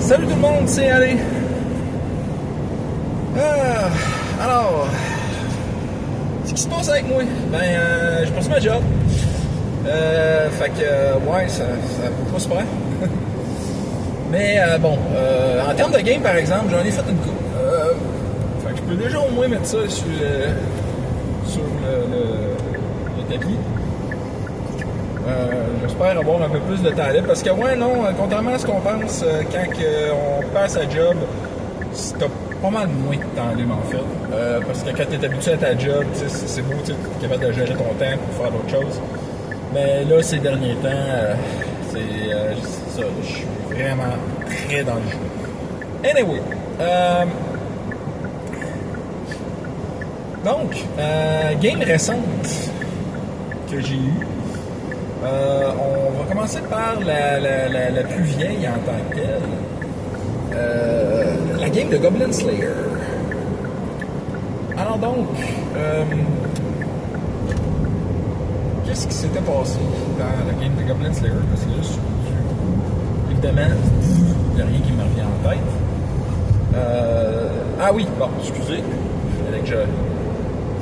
Salut tout le monde, c'est Ali. Alors, ce qui se passe avec moi? Je passe ma job. Ouais, ça va pas super. Mais en termes de game, par exemple, j'en ai fait une coupe. Fait que je peux déjà au moins mettre ça sur le tapis. J'espère avoir un peu plus de temps libre parce que contrairement à ce qu'on pense, quand on passe à job, t'as pas mal moins de temps libre en fait. Parce que quand t'es habitué à ta job, c'est beau, tu es capable de gérer ton temps pour faire d'autres choses. Mais là, ces derniers temps, c'est ça, je suis vraiment très dans le jeu. Anyway, game récente que j'ai eue. On va commencer par la plus vieille en tant que telle. La game de Goblin Slayer. Alors donc, qu'est-ce qui s'était passé dans la game de Goblin Slayer? Parce que là, évidemment, il n'y a rien qui me revient en tête. Excusez.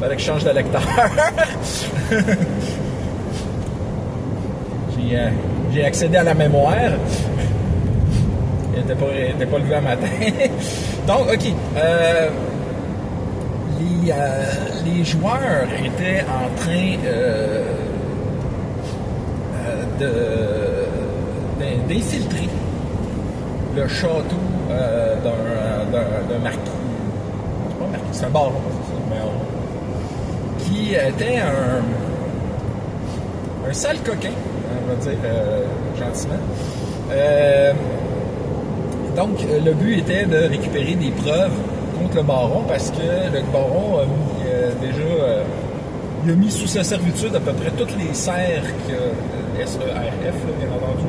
Fallait que je change de lecteur. J'ai accédé à la mémoire. Elle n'était pas levée à matin. Donc, OK. Les joueurs étaient en train d'infiltrer le château d'un marquis. C'est pas un marquis, c'est un baron. Qui était un sale coquin. On va dire gentiment. Donc, le but était de récupérer des preuves contre le baron parce que le baron a mis, il a mis sous sa servitude à peu près toutes les serfs SERF, bien entendu,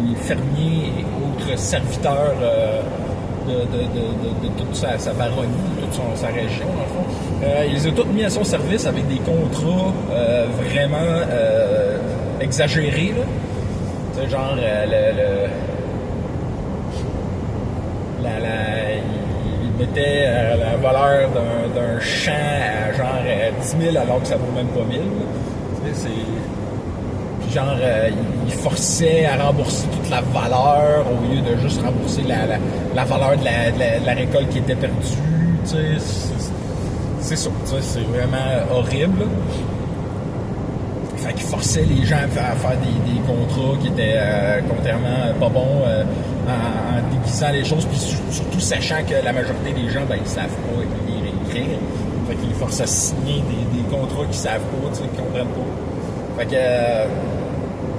les fermiers et autres serviteurs de toute sa baronnie, de toute sa région, dans le fond. Il les a tous mis à son service avec des contrats vraiment exagérés, là. Tu sais, genre, il mettait la valeur d'un champ à genre 10 000 alors que ça vaut même pas 1000. Tu sais, puis genre, il forçait à rembourser toute la valeur au lieu de juste rembourser la valeur de la récolte qui était perdue. Tu sais, c'est ça. Tu sais, c'est vraiment horrible. Fait qu'il forçait les gens à faire des contrats qui étaient contrairement pas bons en déguisant les choses, puis surtout sachant que la majorité des gens, ils savent pas lire et écrire. Fait qu'ils forcent à signer des contrats qu'ils savent pas, tu sais, qu'ils comprennent pas. Fait que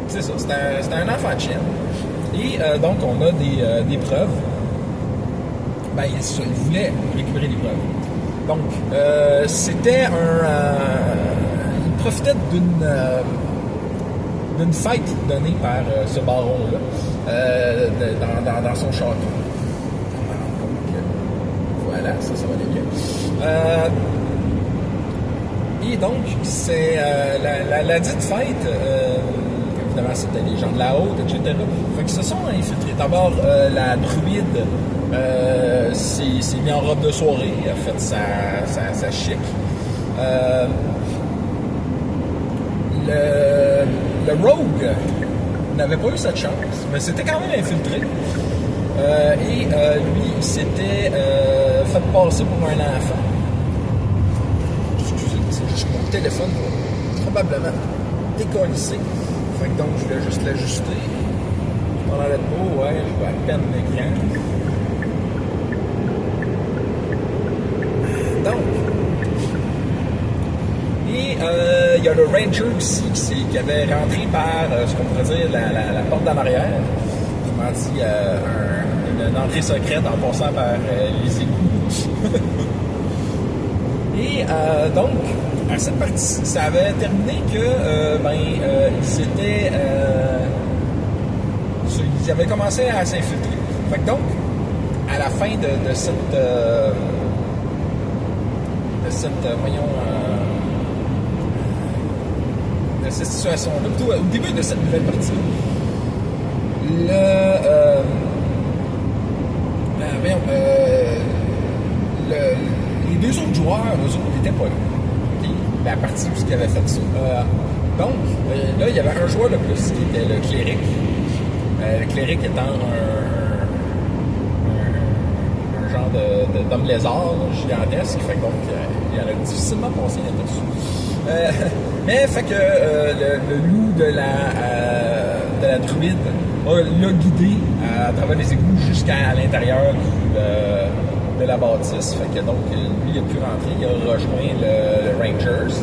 c'est ça, c'était un enfant de chienne. Et donc on a des preuves. Il voulait récupérer des preuves. Donc c'était il profitait d'une fête donnée par ce baron-là dans son château. Donc, voilà, ça va aller bien. Et donc, c'est la dite fête, évidemment, c'était les gens de la haute, etc. Fait qu'ils se sont infiltrés. D'abord, la druide s'est mis en robe de soirée, a fait sa chic. Le rogue n'avait pas eu cette chance, mais c'était quand même infiltré. Lui, il s'était fait passer pour un enfant. Excusez, c'est juste mon téléphone va probablement décoller. Fait que donc, je vais juste l'ajuster. Je m'en allais de beau, ouais, je vois à peine l'écran. Donc, il y a le ranger aussi qui avait rentré par ce qu'on pourrait dire la porte d'en arrière. Comment dit, une entrée secrète en passant par les égouts. Et donc, à cette partie, ça avait terminé que ils avaient commencé à s'infiltrer. Fait que donc, à la fin de cette situation-là, plutôt au début de cette nouvelle partie, joueurs, eux autres, n'étaient pas là. Okay? Ben, à partir de ce qu'ils avaient fait ça. Donc, là, il y avait un joueur de plus qui était le cléric. Le cléric étant un genre d'homme lézard là, gigantesque. Fait que donc, il aurait difficilement passé là-dessus. Mais fait que le loup de la druide l'a guidé à travers les égouts jusqu'à l'intérieur de la bâtisse. Fait que donc, lui, il a pu rentrer, il a rejoint le Rangers.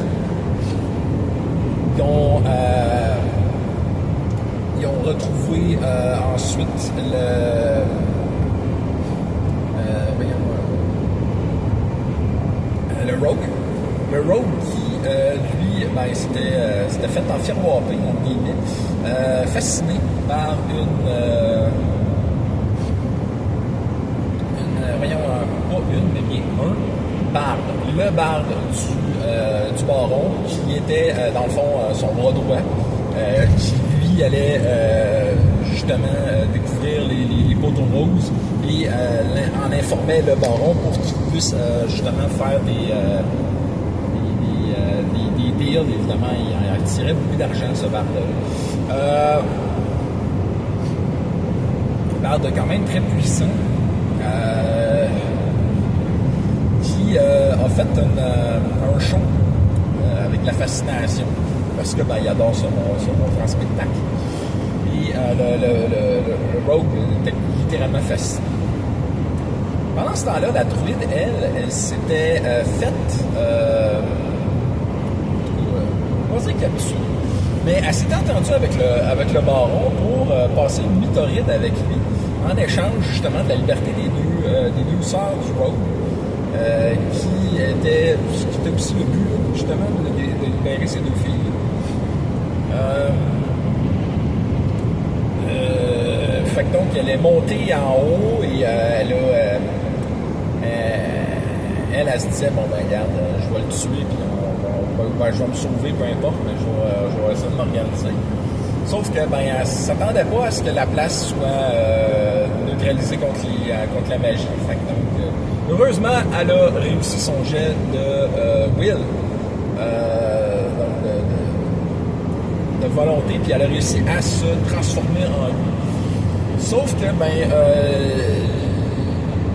Ils ont retrouvé ensuite le Rogue. Le Rogue qui, lui, ben, c'était fait enfiroiper, entre guillemets, fasciné par mais bien un barde. Le barde du baron, qui était, dans le fond, son bras droit, qui, lui, allait justement découvrir les poteaux roses et en informait le baron pour qu'il puisse justement faire des deals. Évidemment, il attirait beaucoup d'argent, ce barde-là. Barde quand même très puissant, qui a fait un show avec la fascination, parce que ben, il adore ce grand spectacle. Et le Rogue était littéralement fasciné. Pendant ce temps-là, la druide, elle s'était faite, on va dire capture, mais elle s'était entendue avec le baron pour passer une nuit torride avec lui, en échange justement de la liberté des deux sœurs du Rogue, qui était aussi le but, justement, de libérer ces deux filles. Fait que donc, elle est montée en haut et elle se disait, bon ben regarde, je vais le tuer, puis je vais me sauver, peu importe, mais je vais essayer de m'organiser. Sauf que ben, elle ne s'attendait pas à ce que la place soit neutralisée contre la magie. Fait que donc, heureusement, elle a réussi son jet de will, de volonté, puis elle a réussi à se transformer en lui. Sauf que ben,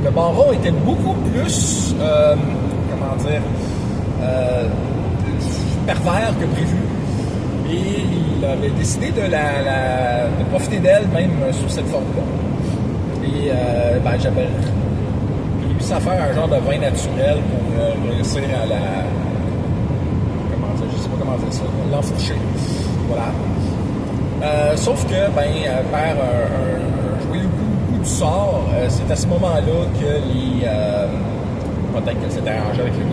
le baron était beaucoup plus, comment dire, pervers que prévu. Et il avait décidé de profiter d'elle même sous cette forme-là. Et ben, j'avais réussi à faire un genre de vin naturel pour réussir à comment dire, je sais pas comment dire ça, l'enfourcher. Voilà. Sauf que, ben, par un joyeux coup du sort, c'est à ce moment-là que peut-être que c'était arrangé avec le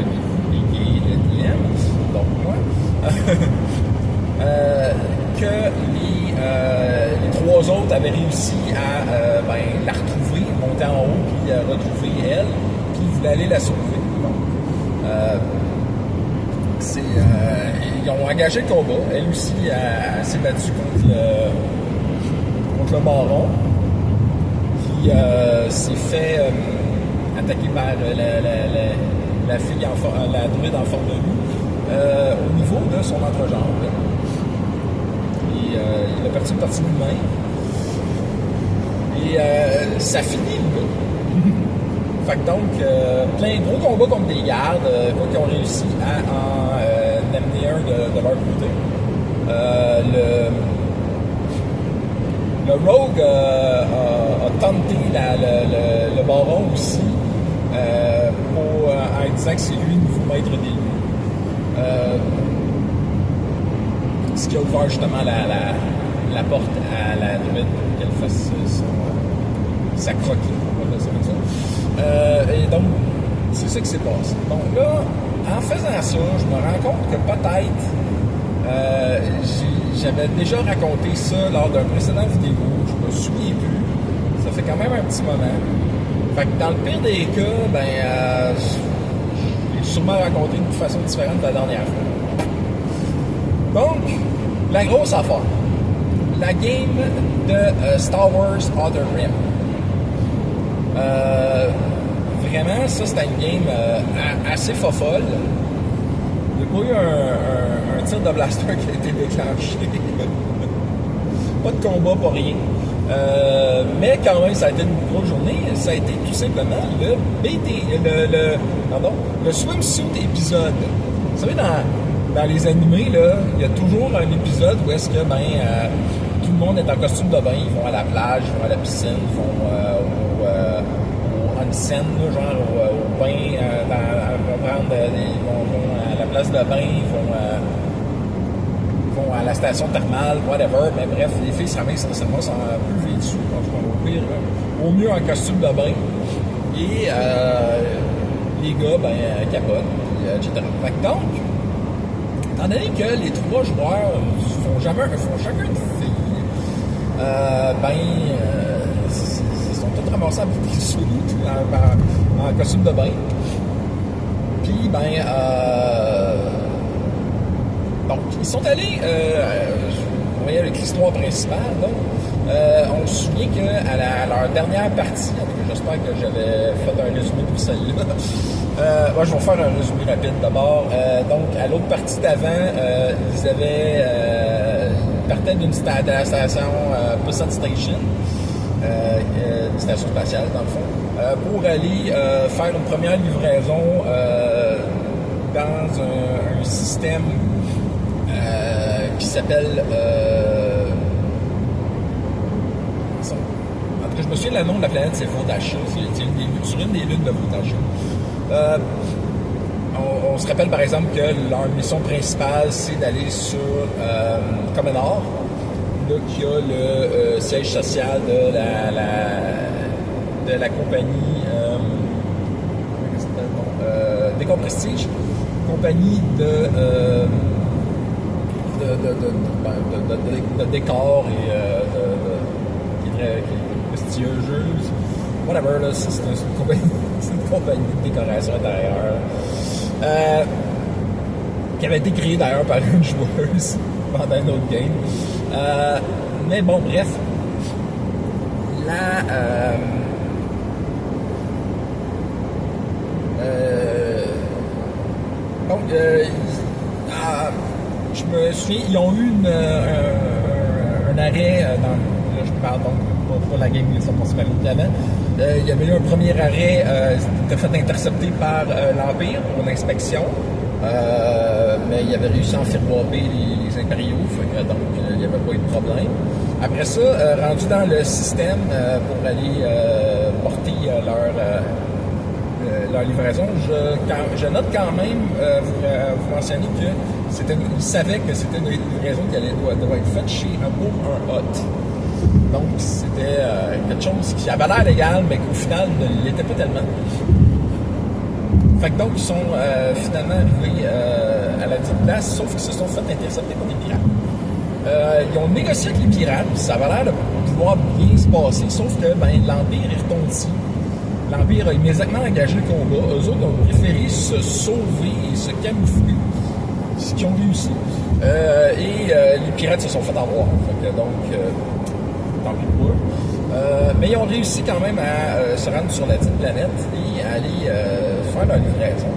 DM, donc moi, que les trois autres avaient réussi à la retrouver, monter en haut, puis retrouver elle, puis ils voulaient aller la sauver. Donc, ils ont engagé le combat. Elle aussi s'est battue contre le baron, qui s'est fait attaquer par la fille, la druide en forme de loup, au niveau de son entrejambe. Et il a perdu une partie de lui-même. Et ça finit là. Fait que donc, plein de gros combats contre des gardes, qui ont réussi à en amener un de leur côté. Le Rogue a tenté le baron aussi, en disant que c'est lui le nouveau maître des loups. Ce qui a ouvert justement la porte à la druide pour qu'elle fasse sa croquis, on va dire ça comme ça. Et donc, c'est ça qui s'est passé. Donc là, en faisant ça, je me rends compte que peut-être j'avais déjà raconté ça lors d'un précédent vidéo, je me souviens plus. Ça fait quand même un petit moment. Fait que dans le pire des cas, ben, j'ai sûrement raconté d'une façon différente de la dernière fois. Donc, la grosse affaire. La game de Star Wars Outer Rim. vraiment, ça, c'était une game assez fofolle. Il n'y a pas eu un tir de blaster qui a été déclenché. Pas de combat, pas rien. Mais quand même, ça a été une grosse journée. Ça a été tout simplement le swimsuit épisode. Vous savez, dans les animés, là, il y a toujours un épisode où est-ce que tout le monde est en costume de bain. Ils vont à la plage, ils vont à la piscine, ils vont au onsen, genre au bain, ils vont à la place de bain, ils vont à la station thermale, whatever, mais bref, les filles se ramassent récemment, sont un peu vêtues, au mieux en costume de bain, et les gars, capotent, etc. Fait que donc, étant donné que les trois joueurs font chacun une fille, ils sont tous ramassés avec des souliers en costume de bain, puis donc, ils sont allés, vous voyez, avec l'histoire principale, donc, on se souvient qu'à leur dernière partie, en tout cas, j'espère que j'avais fait un résumé pour celle-là. Je vais faire un résumé rapide d'abord. Donc, à l'autre partie d'avant, ils partaient de la station Busan Station, une station spatiale, dans le fond, pour aller faire une première livraison dans un système qui s'appelle en tout cas, je me souviens le nom de la planète, c'est Vodacha. C'est sur une des lunes de Vodacha. On se rappelle par exemple que leur mission principale, c'est d'aller sur Comenor, là qui a le siège social de la compagnie Décor Prestige, compagnie de décor et qui est très prestigieuse. Whatever, là, c'est une compagnie de décoration intérieure qui avait été créée d'ailleurs par une joueuse pendant un autre game. Mais bon, bref. Je me souviens, ils ont eu un arrêt là, je parle donc pas la game, ils sont passés par l'avant. Il y avait eu un premier arrêt, c'était fait intercepter par l'Empire pour une inspection, mais il avait réussi à enfiroiber les impériaux, donc il n'y avait pas eu de problème. Après ça, rendu dans le système pour aller porter leur livraison, je note quand même, vous mentionnez que ils savaient que c'était une livraison qui devait être faite pour un hôte. Donc, c'était quelque chose qui avait l'air légal, mais qu'au final, ne l'était pas tellement. Fait que donc, ils sont finalement arrivés à la petite place, sauf qu'ils se sont fait intercepter par des pirates. Ils ont négocié avec les pirates, puis ça avait l'air de pouvoir bien se passer, sauf que l'Empire est retondi. L'Empire a immédiatement engagé le combat. Eux autres ont préféré se sauver et se camoufler, ce qu'ils ont réussi. Les pirates se sont fait avoir. Fait que donc, tant pis pour eux. Mais ils ont réussi quand même à se rendre sur la petite planète et à aller faire leur livraison.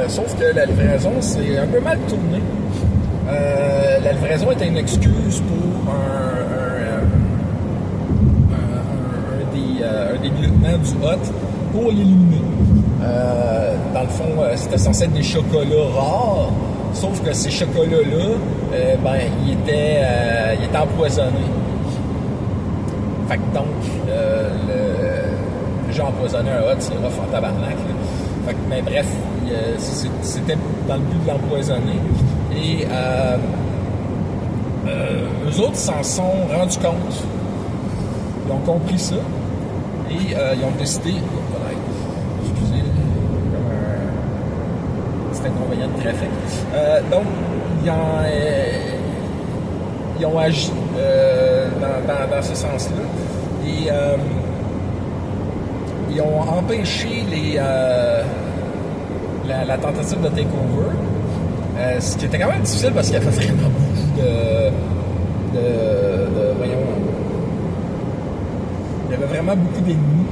Sauf que la livraison, c'est un peu mal tourné. La livraison était une excuse pour un des lieutenants du hôte pour l'éliminer. Dans le fond, c'était censé être des chocolats rares, sauf que ces chocolats-là, ils étaient empoisonnés. Fait que donc, j'ai empoisonné un hôte, c'est rough en tabarnak. Fait que, mais bref, c'était dans le but de l'empoisonner. Et eux autres s'en sont rendus compte. Ils ont compris ça. Et ils ont décidé, excusez, comme un petit inconvénient de trafic. Donc, ils ont agi dans ce sens-là. Et ils ont empêché la tentative de takeover. Ce qui était quand même difficile parce qu'il y avait vraiment beaucoup il y avait vraiment beaucoup d'ennemis.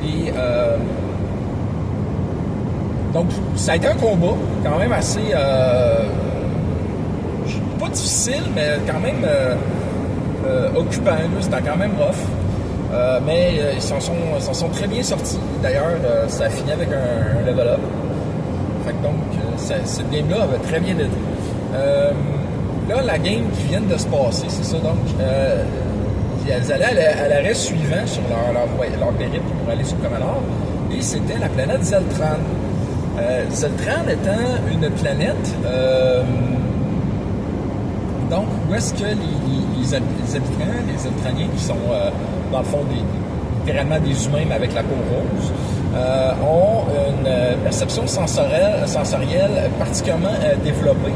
Et donc, ça a été un combat quand même assez... pas difficile, mais quand même occupant. C'était quand même rough. Mais ils s'en sont très bien sortis. D'ailleurs, ça a fini avec un level up. Fait que donc, cette game-là avait très bien été. Là, la game qui vient de se passer, c'est ça. Donc, elles allaient à l'arrêt suivant sur leur périple pour aller sur Commodore. Et c'était la planète Zeltran. Zeltran étant une planète... donc, où est-ce que les habitants, les Zeltraniens, qui sont dans le fond littéralement des humains mais avec la peau rose, ont une perception sensorielle particulièrement développée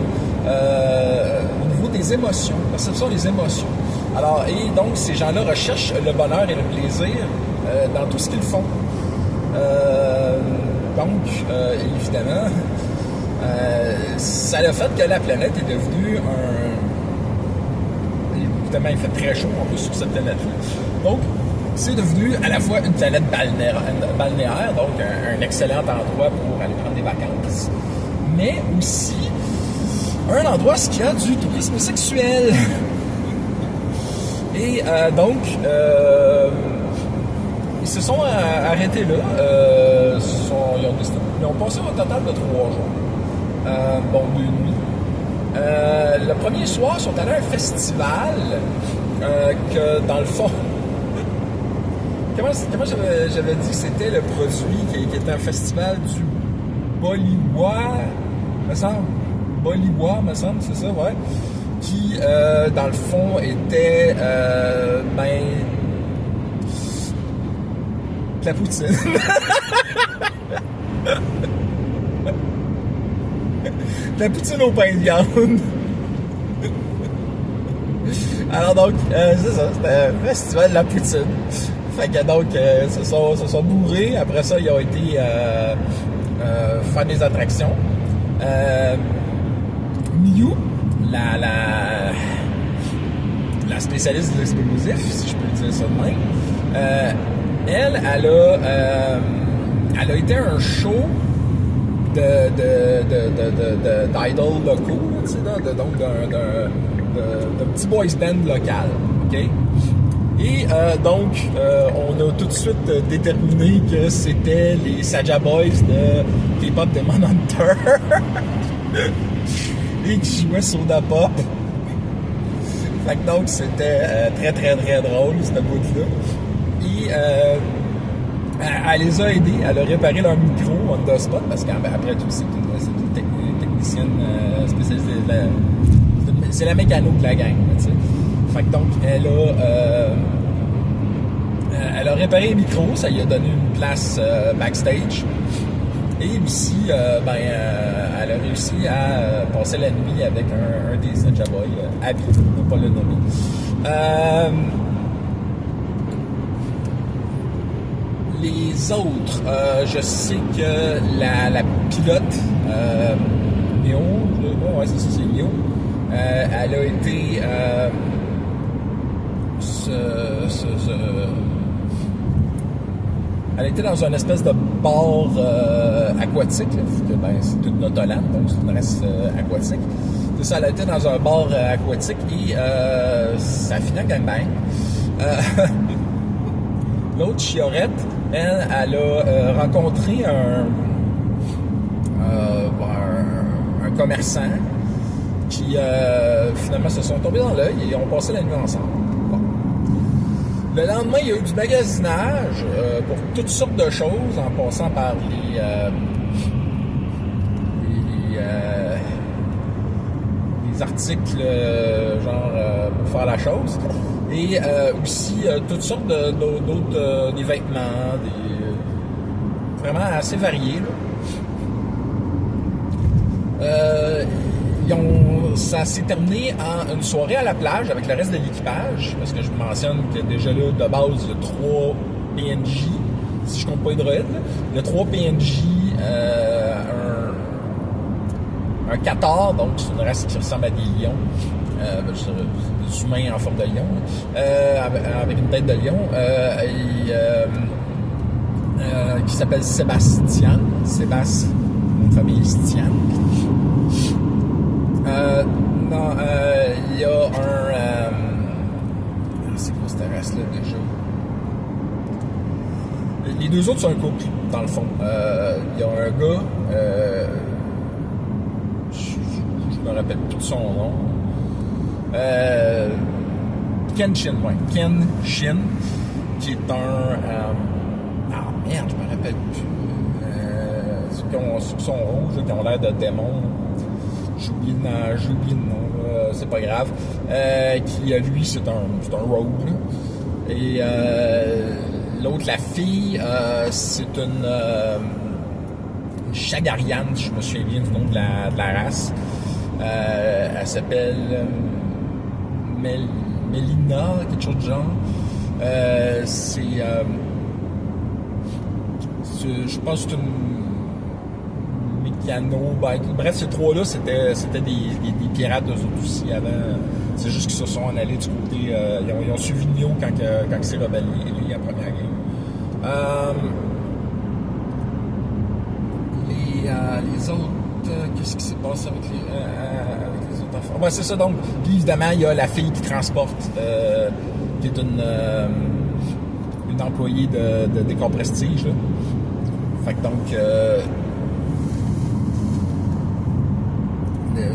au niveau des émotions, perception des émotions. Alors, et donc, ces gens-là recherchent le bonheur et le plaisir dans tout ce qu'ils font. Donc, évidemment, ça a le fait que la planète est devenue évidemment, il fait très chaud en plus sur cette planète-là. Donc, c'est devenu à la fois une planète balnéaire, donc un excellent endroit pour aller prendre des vacances, mais aussi un endroit où il y a du tourisme sexuel. Et donc, ils se sont arrêtés là. Ils ont passé un total de 3 jours. 2 nuits. Le premier soir, ils sont allés à un festival que, dans le fond... comment j'avais dit que c'était le produit qui était un festival du Bolibois, me semble. Bolibois, me semble, c'est ça, ouais. Qui, dans le fond, était... de la poutine. De la poutine au pain de viande. Alors donc, c'est ça, c'était un festival de la poutine. Fait que donc, se sont bourrés. Après ça, ils ont été faire des attractions. Miyu, la spécialiste de l'explosif, si je peux dire ça de même, elle a été à un show d'idoles locaux, tu sais, donc d'un petit boys band local, ok? Et donc, on a tout de suite déterminé que c'était les Saja Boys de K-pop Demon Hunter et qui jouaient Soda Pop. Fait que donc, c'était très très très drôle, cette bout-là. Et elle les a aidés, elle a réparé leur micro on the spot, parce qu'après tout, c'est une technicienne spécialisée. C'est la mécano de la gang, tu sais. Fait que donc, elle a réparé les micros, ça lui a donné une place backstage. Et aussi, elle a réussi à passer la nuit avec un des Saja Boys, Abby, on ne va pas le nommer. Les autres, je sais que la pilote, Léo, ouais, c'est Léo, elle a été elle était dans une espèce de bar aquatique, là, c'est une autolande, donc c'est une race aquatique. C'est ça, elle était dans un bar aquatique et ça a fini en gangbang. L'autre, Chiorette, elle a rencontré un commerçant qui finalement se sont tombés dans l'œil et ont passé la nuit ensemble. Bon. Le lendemain, il y a eu du magasinage pour toutes sortes de choses, en passant par les articles pour faire la chose. Et aussi toutes sortes d'autres des vêtements, vraiment assez variés. Ça s'est terminé en une soirée à la plage avec le reste de l'équipage, parce que je vous mentionne que déjà là, de base, il y a 3 PNJ, si je compte pas les droïdes, il y a 3 PNJ, un Qatar, donc c'est une race qui ressemble à des lions, des humains en forme de lion, avec une tête de lion, qui s'appelle Sébastien. Sébastien, une famille Stian. Non, il y a un... c'est quoi cette race-là déjà? Les deux autres sont un couple, dans le fond. Il y a un gars, je me rappelle plus de son nom. Ken Shin, ouais. Ken Shin, qui est un... merde, je me rappelle plus. Ceux qui sont rouges, qui ont l'air de démons. J'oublie le nom, c'est pas grave. Qui, lui, c'est un rogue. Là. Et l'autre, la fille, c'est une Shagarian, je me souviens bien du nom de la race. Elle s'appelle Melina, quelque chose de genre. Je pense que c'est une mécano. Bref, ces trois-là, c'était des pirates eux autres aussi avant. C'est juste qu'ils se sont en allés du côté. Ils ont suivi Neo quand il s'est rebellé la première game. Les autres, qu'est-ce qui s'est passé avec les autres enfants? Ouais, c'est ça donc. Puis évidemment, il y a la fille qui transporte, qui est une employée de Décomprestige. Là. Fait que donc,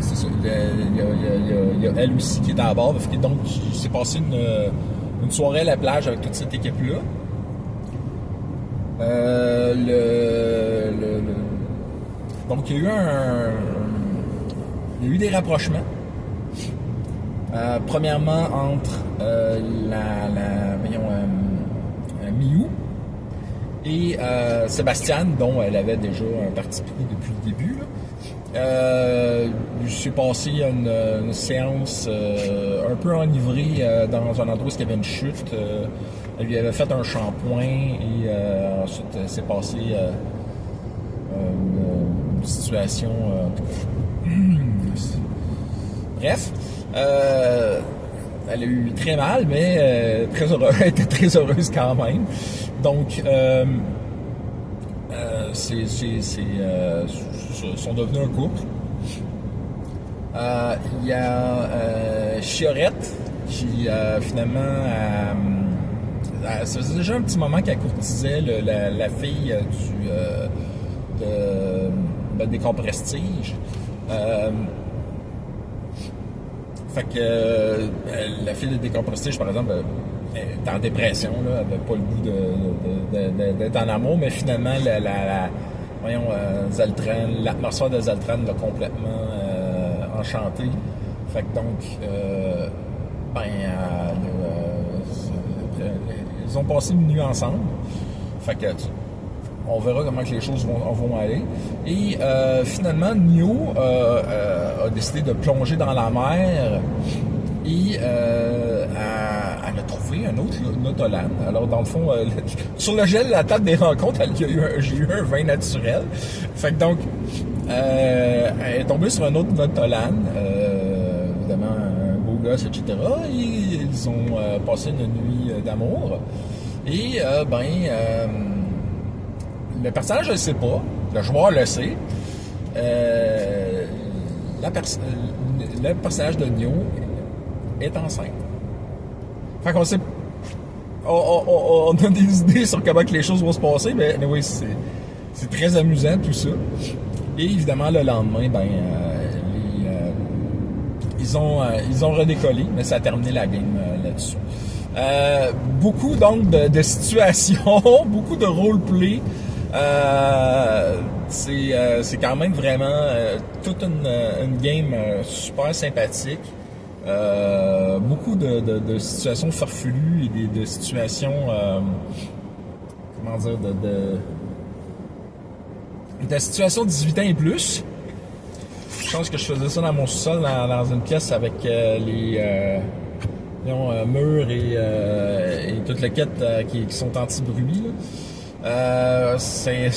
c'est ça. Il y a elle aussi qui est à bord. Fait que donc, il s'est passé une soirée à la plage avec toute cette équipe-là. Donc, il y a eu des rapprochements. Premièrement, entre Miou et Sébastien, dont elle avait déjà un parti pris depuis le début. Il s'est passé une séance un peu enivrée dans un endroit où il y avait une chute. Elle lui avait fait un shampoing et ensuite s'est passé une situation... Bref, elle a eu très mal, mais très heureuse, elle était très heureuse quand même. Donc, sont devenus un couple. Il y a Chiorette qui finalement ça faisait déjà un petit moment qu'elle courtisait la fille des Décomprestige. Fait que la fille de Décomprestige, par exemple, est en dépression, là, elle n'avait pas le goût d'être en amour, mais finalement, Zaltran, l'atmosphère de Zaltran l'a complètement enchanté. Fait que donc, ils ont passé une nuit ensemble. Fait que on verra comment que les choses vont aller. Et finalement, Neo a décidé de plonger dans la mer et elle a trouvé un autre Notolan. Alors, dans le fond, sur le gel, la table des rencontres, j'ai eu un vin naturel. Fait que donc, elle est tombée sur un autre Notolan, évidemment un beau gosse, etc. Et ils ont passé une nuit d'amour. Et, le personnage ne le sait pas, le joueur le sait. Le personnage de Neo est enceinte. Fait qu'on sait. On a des idées sur comment que les choses vont se passer, mais oui, c'est très amusant tout ça. Et évidemment, le lendemain, ils ont redécollé, mais ça a terminé la game là-dessus. Beaucoup donc de situations, beaucoup de roleplay. C'est quand même vraiment toute une game super sympathique. Beaucoup de situations farfelues et de situations comment dire de situations 18 ans et plus. Je pense que je faisais ça dans mon sous-sol dans une pièce avec les murs et toute la quête qui sont anti-bruit. C'était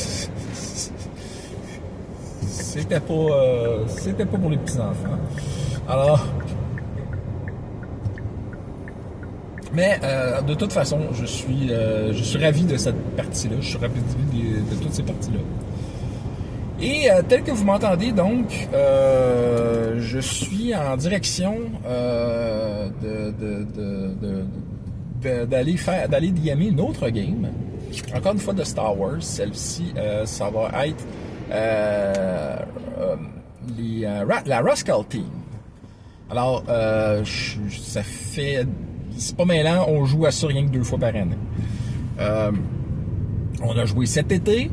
pas pour les petits enfants. Alors, Mais de toute façon, je suis ravi de cette partie-là. Je suis ravi de toutes ces parties-là. Et tel que vous m'entendez, donc, je suis en direction d'aller DMer une autre game. Encore une fois de Star Wars. Celle-ci, ça va être la Rascal Team. Alors, ça fait... C'est pas mêlant, on joue à ça rien que 2 fois par année. On a joué cet été,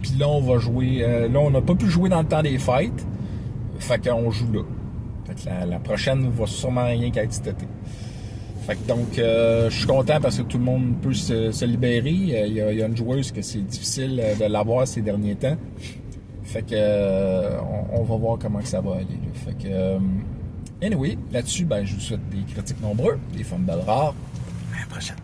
puis là, on va jouer... là, on n'a pas pu jouer dans le temps des fêtes, fait qu'on joue là. Fait que la prochaine va sûrement rien qu'être cet été. Fait que donc, je suis content parce que tout le monde peut se libérer. Il y a une joueuse que c'est difficile de l'avoir ces derniers temps. Fait que on va voir comment que ça va aller. Là. Fait que anyway, là-dessus, ben, je vous souhaite des critiques nombreux, des fumbles rares. À la prochaine.